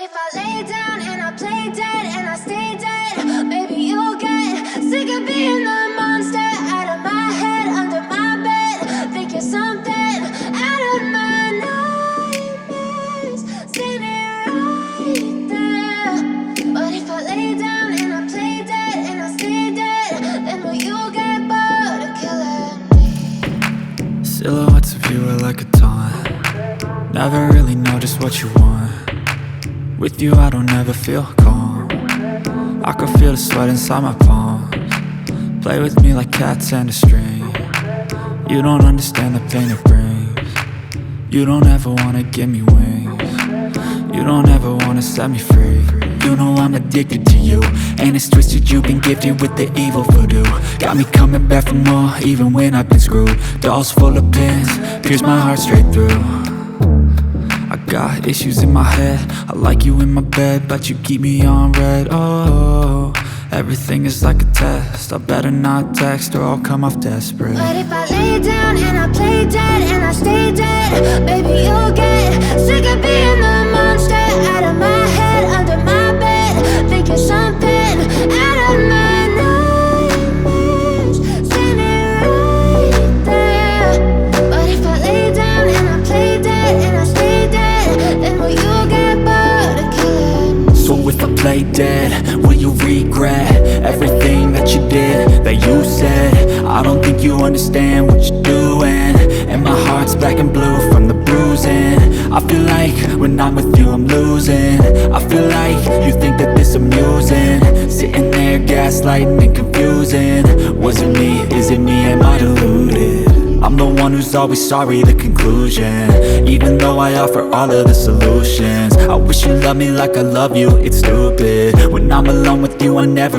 if I lay down and I play dead and I stay dead, maybe you'll get sick of being the monster out of my head, under my bed. Think you're something out of my nightmares, standing right there. But if I lay down and I play dead and I stay dead, then will you get bored of killing me? Silhouettes of you are like a taunt. Never really know just what you want. With you I don't ever feel calm. I can feel the sweat inside my palms. Play with me like cats and a string. You don't understand the pain it brings. You don't ever wanna give me wings. You don't ever wanna set me free. You know I'm addicted to you, and it's twisted, you've been gifted with the evil voodoo. Got me coming back for more, even when I've been screwed. Dolls full of pins, pierce my heart straight through. I got issues in my head, I like you in my bed, but you keep me on red. Oh, everything is like a test, I better not text or I'll come off desperate. But if I lay down and I play dead and I stay dead, baby you'll get sick of being the monster out of my head, under my bed. Think you're something out of my nightmares, standing right there. But if I lay down and I play dead and I stay dead, then will you get bored of killing me? So if I play dead, will you regret everything that you did, that you said? I don't think you understand what you're doing, and my heart's black and blue from the bruising. I feel like when I'm with you I'm losing. I feel like you think that this amusing, sitting there gaslighting and confusing. Was it me? Is it me? Am I deluded? I'm the one who's always sorry, the conclusion. Even though I offer all of the solutions, I wish you loved me like I love you, it's stupid. When I'm alone with you I never